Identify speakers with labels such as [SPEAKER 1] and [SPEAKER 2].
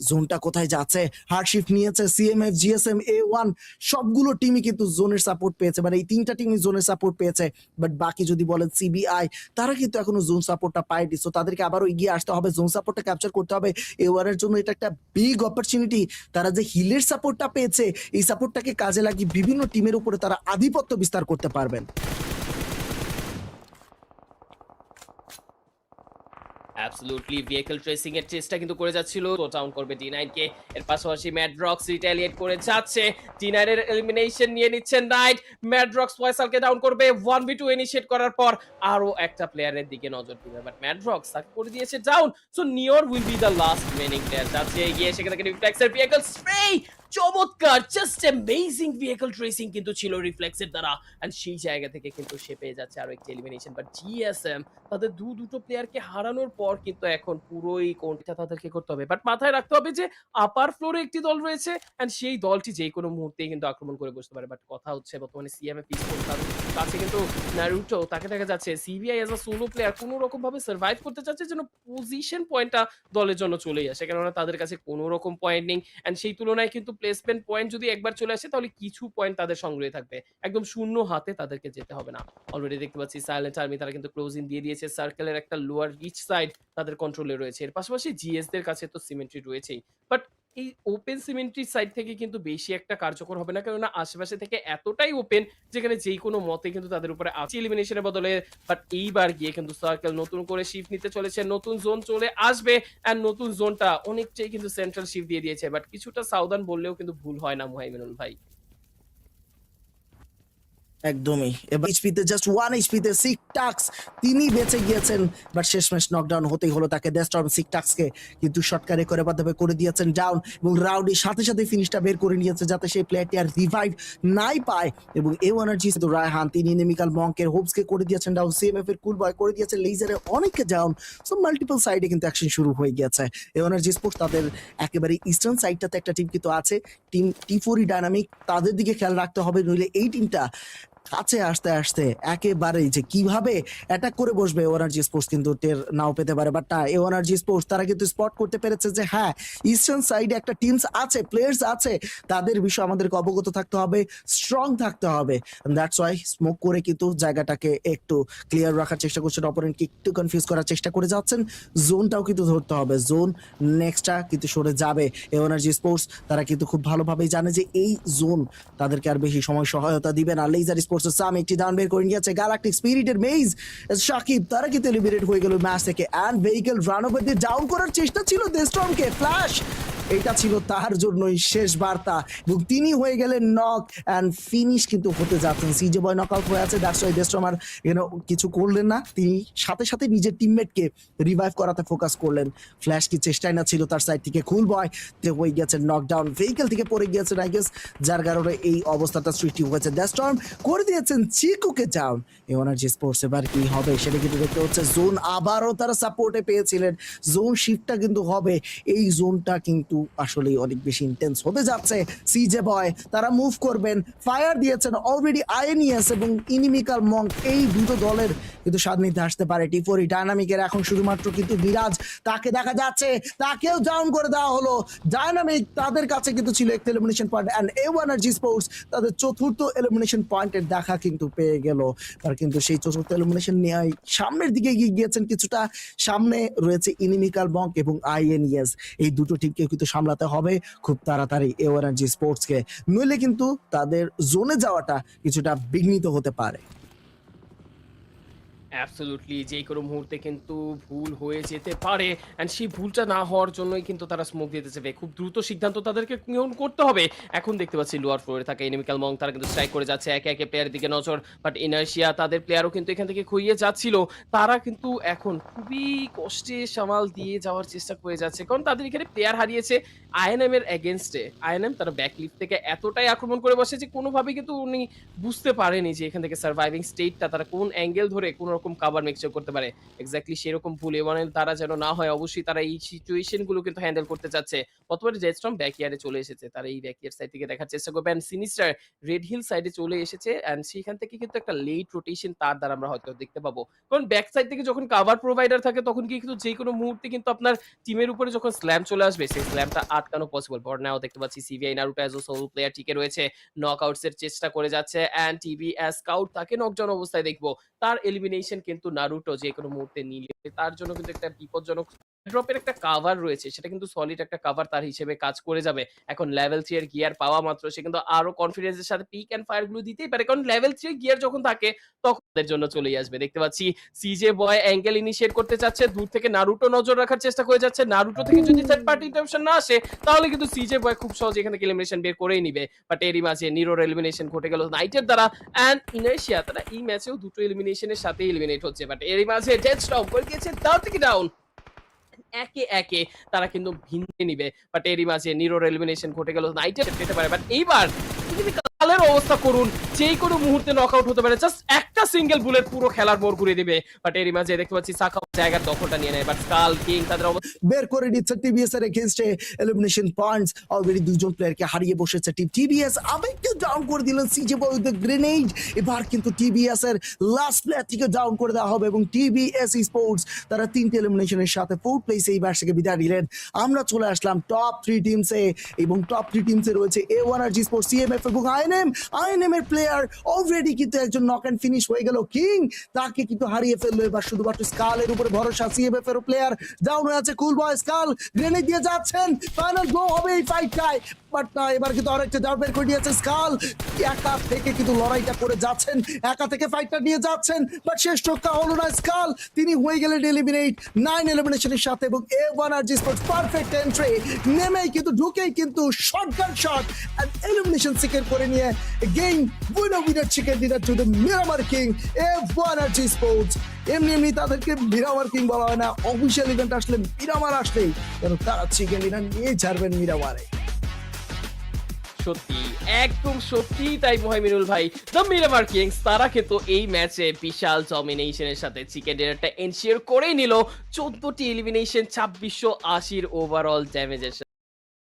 [SPEAKER 1] জোনটা কোথায় যাচ্ছে, হার্ডশিফট নিয়েছে সিএমএফ, জিএসএম, A1 সবগুলো টিমই কিন্তু জোনের সাপোর্ট পেয়েছে, মানে এই ৩টা টিমই জোনের সাপোর্ট পেয়েছে। বাট বাকি যদি বলেন সিবিআই, তারা কিন্তু এখনো জোন সাপোর্টটা পায়নি। সো তাদেরকে আবারও এগিয়ে আসতে হবে, জোন সাপোর্টটা ক্যাপচার করতে হবে। A1 এর জন্য এটা একটা বিগ অপরচুনিটি। তারা যে হিলের সাপোর্টটা পেয়েছে, এই সাপোর্টটাকে কাজে লাগিয়ে বিভিন্ন টিমের উপরে তারা আধিপত্য বিস্তার করতে পারবেন।
[SPEAKER 2] অ্যাবসলিউটলি ভেহিকল ট্রেসিং এর চেষ্টা কিন্তু করে যাচ্ছিল, তো ডাউন করবে D9 কে। এর পাশাপাশি ম্যাড্রক্স রিটালিয়েট করে যাচ্ছে, D9 এর এলিমিনেশন নিয়ে নিচ্ছেন নাইট। ম্যাড্রক্স ফয়সালকে ডাউন করবে 1v2 ইনিশিয়েট করার পর আরো একটা প্লেয়ারের দিকে নজর দিবে, বাট ম্যাড্রক্স তাকে করে দিয়েছে down. So Neor will be the last remaining player. যাচ্ছে এগিয়ে সেখান থেকে রিফ্লেক্সের ভেহিকল স্প্রে, চমৎকার, জাস্ট অ্যামেজিং ভেহিকল ট্রেসিং কিন্তু ছিল রিফ্লেক্সের দ্বারা, এন্ড সেই জায়গা থেকে কিন্তু সে পেয়ে যাচ্ছে আরো একটি এলিমিনেশন। বাট জিএসএম তাদের দুটো প্লেয়ারকে হারানোর পর কিন্তু এখন পুরোই কোনটা তাদেরকে করতে হবে, বাট মাথায় রাখতে হবে যে আপার ফ্লোরে একটি দল রয়েছে এন্ড সেই দলটি যে কোনো মুহূর্তেই কিন্তু আক্রমণ করে বসতে পারে। বাট কথা হচ্ছে বর্তমানে সিএমএ পিস্তল তার কাছে কিন্তু নারুটো, তাকে দেখা যাচ্ছে CBI as a solo player কোনো রকম ভাবে সার্ভাইভ করতে চাচ্ছে, যেন পজিশন পয়েন্টটা দলের জন্য চলেই আসে, কেননা তাদের কাছে কোনো রকম পয়েন্ট নেই। এন্ড সেই তুলনায় কিন্তু প্লেসমেন্ট পয়েন্ট যদি একবার চলে আসে তাহলে কিছু পয়েন্ট তাদের সংগ্রহে থাকবে, একদম শূন্য হাতে তাদেরকে যেতে হবে না। অলরেডি দেখতে পাচ্ছি সাইলেন্ট আর্মি তারা কিন্তু ক্লোজিং দিয়ে দিয়েছে, সার্কেলের একটা লোয়ার রিচ সাইড তাদের কন্ট্রোলে রয়েছে। এর পাশাপাশি জিএস দের কাছে তো সিমেন্ট্রি রয়েছেই, বাট এই ওপেন সিমেন্ট্রি সাইড থেকে কিন্তু বেশি একটা কার্যকর হবে না, কেননা আশেপাশে থেকে এতটাই ওপেন যেখানে যেই কোনো মতে কিন্তু তাদের উপরে আছে এলিমিনেশনের বদলে। বাট এইবার গিয়ে কিন্তু সার্কেল নতুন করে শিফট নিতে চলেছে, নতুন জোন চলে আসবে এন্ড নতুন জোনটা অনেকটাই কিন্তু সেন্ট্রাল শিফট দিয়ে দিয়েছে, বাট কিছুটা সাউদার্ন বললেও কিন্তু ভুল হয় না মুহাইমিনুল ভাই।
[SPEAKER 1] একদমই। এবার এইচপিতে জাস্ট 1 এইচপিতে সিকটাক্স তিনি বেঁচে গিয়েছেন, বাট শেষমেশ নকডাউন হতেই হলো তাকে। ডেস্টর্ম সিকটাক্সকে কিন্তু শর্টকারে করে বাধ্যবে করে দিয়েছেন ডাউন, এবং রাউডি সাথে সাথে ফিনিশটা বের করে নিয়েছে যাতে সেই প্লেয়ারটি আর রিভাইভ নাই পায়। এবং এই এনার্জি তো রায়হান তিনি নেমিকাল মঙ্কের হোপসকে করে দিয়েছেন ডাউন, সিএমএফ এর কুল বয় করে দিয়েছেন লেজারে অনেককে ডাউন। সো মাল্টিপল সাইডে কিন্তু অ্যাকশন শুরু হয়ে গিয়েছে। এই এনার্জি স্পোর্টস তাদের একেবারে ইস্টার্ন সাইডটাতে একটা টিম কিন্তু আছে, টিম টি4 ডায়নামিক, তাদের দিকে খেয়াল রাখতে হবে, নইলে এই টিমটা কাছে আসতে আসতে একেবারেই যে কিভাবে অ্যাটাক করে বসবে এনার্জি স্পোর্টস কিন্তু টের নাও পেতে পারে। বাট না, এনার্জি স্পোর্টস তারা কিন্তু স্পট করতে পেরেছে যে হ্যাঁ, ইস্টার্ন সাইডে একটা টিমস আছে, প্লেয়ার্স আছে, তাদের বিষয়ে আমাদেরকে অবগত থাকতে হবে, স্ট্রং থাকতে হবে। দ্যাটস ওয়াই স্মোক করে কিন্তু জায়গাটাকে একটু ক্লিয়ার রাখার চেষ্টা করছেন, অপোনেন্টকে একটু কনফিউজ করার চেষ্টা করে যাচ্ছেন। জোনটাও কিন্তু ধরতে হবে, জোন নেক্সটটা কিন্তু সরে যাবে। এনার্জি স্পোর্টস তারা কিন্তু খুব ভালোভাবেই জানে যে এই জোন তাদেরকে আর বেশি সময় সহায়তা দিবে না। লেজার স্পোর্টস সাম একটি ডাউন বের করে নিয়েছে, গ্যালাকটিক স্পিরিটের মেইজ শাকিব তারা কিন্তু এলিমিনেট হয়ে গেল ম্যাচ থেকে। অ্যান্ড ভেহিকল রান ওভার দিয়ে ডাউন করার চেষ্টা ছিল দেস্টর্মকে, ফ্ল্যাশ এটা ছিল তার জন্যই শেষ বার্তা, এবং তিনি হয়ে গেলেন নক অ্যান্ড ফিনিশ কিন্তু হতে যাচ্ছেন। সিজে বয় নক আউট হয়ে আছে, দ্যাটস ওয়াই দেস্টর্ম আর কিছু করলেন না, তিনি সাথে সাথে নিজের টিমমেটকে রিভাইভ করাতে ফোকাস করলেন। ফ্ল্যাশ কি চেষ্টায় না ছিল তার সাইড থেকে, কুল বয় হয়ে গেছেন নকডাউন, ভেহিকল থেকে পড়ে গিয়েছেন আই গেস, যার কারণে এই অবস্থাটা সৃষ্টি হয়েছে। দেস্টর্ম করে দিয়েছেন চিকুকে ডাউন। এনার্জি স্পোর্টস এবার কি হবে সেটা কিন্তু দেখতে হচ্ছে। জোন আবারও তারা সাপোর্টে পেয়েছিলেন, জোন শিফটটা কিন্তু হবে, এই জোনটা কিন্তু আসলেই অনেক বেশি ইন্টেন্স হতে যাচ্ছে। সিজে বয় তারা মুভ করবেন, ফায়ার দিয়েছেন অলরেডি আইএনইএস এবং ইনিমিকাল মঙ্ক, এই দুটো দলের কিন্তু স্বাদ নিতে আসতে পারে টি4 ডায়নামিকের। এখন শুধুমাত্র কিন্তু মিরাজ তাকে দেখা যাচ্ছে, তাকেও ডাউন করে দেওয়া হলো। ডায়নামিক তাদের কাছে কিন্তু ছিল একটা elimination point, and energy sports তাদের চতুর্থ এলিমিনেশন পয়েন্টের দেখা কিন্তু পেয়ে গেল। আর কিন্তু সেই চতুর্থ এলিমিনেশন নিয়ে সামনের দিকে এগিয়ে গিয়েছেন কিছুটা, সামনে রয়েছে ইনিমিকাল বঙ্ক এবং আইএনইএস, এই দুটো টিমকে কিন্তু সামলাতে হবে খুব তাড়াতাড়ি এনার্জি স্পোর্টসকে, নইলে কিন্তু তাদের জোনে যাওয়াটা কিছুটা বিঘ্নিত হতে পারে।
[SPEAKER 2] অ্যাবসলিউটলি যে কোনো মুহূর্তে কিন্তু ভুল হয়ে যেতে পারে, অ্যান্ড সেই ভুলটা না হওয়ার জন্যই কিন্তু তারা স্মোক দিতে চাইবে। খুব দ্রুত সিদ্ধান্ত তাদেরকে গ্রহণ করতে হবে। এখন দেখতে পাচ্ছি লোয়ার ফ্লোরে থাকা এনিমিক্যাল মং তারা কিন্তু স্ট্রাইক করে যাচ্ছে, একে একে প্লেয়ারের দিকে নজর, বাট ইনার্শিয়া তাদের প্লেয়ারও কিন্তু এখান থেকে খুইয়ে যাচ্ছিল। তারা কিন্তু এখন খুবই কষ্টে সামাল দিয়ে যাওয়ার চেষ্টা করে যাচ্ছে, কারণ তাদের এখানে প্লেয়ার হারিয়েছে আইএনএম এর এগেইনস্টে। আইএনএম তারা ব্যাকলিফট থেকে এতটাই আক্রমণ করে বসে যে কোনোভাবেই কিন্তু উনি বুঝতে পারেনি যে এখান থেকে সার্ভাইভিং স্টেটটা তারা কোন অ্যাঙ্গেল ধরে কোন রকম কাভার মেকচার করতে পারে। এক্সাক্টলি সেরকম ভুল এমনের দ্বারা যেন না হয়, অবশ্যই তারা এই সিচুয়েশন গুলো কিন্তু হ্যান্ডেল করতে চাচ্ছে। বর্তমানে জেটস্টর্ম ব্যাকইয়ার্ডে চলে এসেছে। তারা এই ব্যাকইয়ার্ড সাইড থেকে দেখার চেষ্টা করবে অ্যান্ড সিনিস্টার রেড হিল সাইডে চলে এসেছে অ্যান্ড সেখান থেকে কিন্তু একটা লেট রোটেশন তার দ্বারা আমরা হয়তো দেখতে পাবো। কারণ ব্যাক সাইড থেকে যখন কাভার প্রোভাইডার থাকে তখন কিন্তু যেকোনো মুহূর্তে কিন্তু আপনার টিমের উপরে যখন স্ল্যাম চলে আসবে সেই স্ল্যামটা আটকানো পসিবল। ফর নাও দেখতে পাচ্ছি CVI Naruto as a solo player টিকে রয়েছে। নকআউটস এর চেষ্টা করে যাচ্ছে অ্যান্ড টিবি অ্যাজ স্কাউট তাকে নকডাউন অবস্থায় দেখবো। তার এলিমিনেশন কিন্তু নারুটো যেকোনো মুহূর্তে নিলে তার জন্য কিন্তু একটা বিপজ্জনক ড্রপের একটা কাভার রয়েছে। সেটা কিন্তু সলিড একটা কাভার তার হিসেবে কাজ করে যাবে। এখন লেভেল 3 এর গিয়ার পাওয়া মাত্র সে কিন্তু আরো কনফিডেন্স এর সাথে পিক অ্যান্ড ফায়ার গুলো দিতেই পারে। কারণ লেভেল 3 এর গিয়ার যখন থাকে তখন তাদের জন্য চলেই আসবে। দেখতে পাচ্ছি সিজে বয় অ্যাঙ্গেল ইনিশিয়েট করতে চাচ্ছে। দূর থেকে নারুটো নজর রাখার চেষ্টা করে যাচ্ছে। নারুটো থেকে যদি থার্ড পার্টি ইন্টারাপশন না আসে তাহলে কিন্তু সিজে বয় খুব সহজে এখান থেকে এলিমিনেশন বের করেই নিবে। বাট এরই মাঝে নিরোর এলিমিনেশন ঘটে গেল নাইটের দ্বারা অ্যান্ড ইনার্শিয়া তারা এই ম্যাচেও দুটো এলিমিনেশনের সাথে এলিমিনেট হচ্ছে। বাট এরই মাঝে ডেথস্টর্ম করে দিয়েছে ডাউন থেকে ডাউন। একে একে তারা কিন্তু ভিন্নে নিবে। বাট এরই মাঝে নিরোর এলিমিনেশন ঘটে গেল নাইটের পেতে পারে। বাট এইবার পৃথিবী কালের অবস্থা করুন, যেই কোনো মুহূর্তে নকআউট হতে পারে। জাস্ট একটা সিঙ্গেল বুলেট পুরো খেলার মোড় ঘুরিয়ে দিবে। বাট এরই মাঝে দেখতে পাচ্ছি সাকা জায়গার দখলটা নিয়ে নেয়। বাট স্কাল কিং তাদের অবস্থা
[SPEAKER 1] বের করে দিচ্ছে টিবিএস এর এগেইনস্টে এলিমিনেশন পয়েন্টস অলরেডি দুজন প্লেয়ারকে হারিয়ে বসেছে টিম টিবিএস। আবেগকে ডাউন করে দিলেন সিজে বয় উইথ দ্য গ্রেনেড। এবার কিন্তু টিবিএস এর লাস্ট প্লেয়ারটিকে ডাউন করে দেওয়া হবে এবং টিবিএস স্পোর্টস তারা তিনটি এলিমিনেশনের সাথে ফোর্থ প্লেসে এই ম্যাচ থেকে বিদায় নিলেন। আমরা চলে আসলাম টপ 3 টিমসে এবং টপ 3 টিমসে রয়েছে A1RG স্পোর্টস, সিএমএফ এবং আইএনএম এর প্লেয়ার অলরেডি কিন্তু একজন নক অ্যান্ড ফিনিশ হয়ে গেল কিং, তাকে কিন্তু হারিয়ে ফেললো। এবার শুধুমাত্র স্কালের উপরে ভরসা। সিএমএফ এর প্লেয়ার ডাউন হয়ে আছে, কুল বয় স্কাল গ্রেনেড দিয়ে যাচ্ছেন, ফাইনাল গ্লো হবে এই ফাইটটায়। বাট না, এবার কিন্তু আরেকটা ডাউন বের করে দিয়েছে স্কাল। একা থেকে কিন্তু লড়াইটা করে যাচ্ছেন, একা থেকে ফাইটটা নিয়ে যাচ্ছেন। বাট শেষ রক্ষা হলো না স্কাল, তিনি হয়ে গেলেন এলিমিনেট 9 এলিমিনেশনের সাথে। এবং A1RG স্পোর্টস পারফেক্ট এন্ট্রি, নেমেই কিন্তু ঢুকেই কিন্তু shotgun shot and elimination secure করে নিয়ে game winner chicken dinner to the Miramar king A1RG sports. এমনি তাদেরকে মিরামার কিং বলা হয় না, অফিসিয়াল ইভেন্ট আসলে মিরামার আসলেই কারণ তারা চিকেন ডিনার নিয়ে ছাড়বেন মিরামারে।
[SPEAKER 2] সত্যি একদম সত্যি তাই মহিমিনুল ভাই। দ্য মিরামার কিংস তারা কিন্তু এই ম্যাচে বিশাল ডমিনেশনের সাথে চিকেন ডিনারটা এনশিওর করেই নিল। 14টি এলিমিনেশন 2680 ওভারঅল ড্যামেজের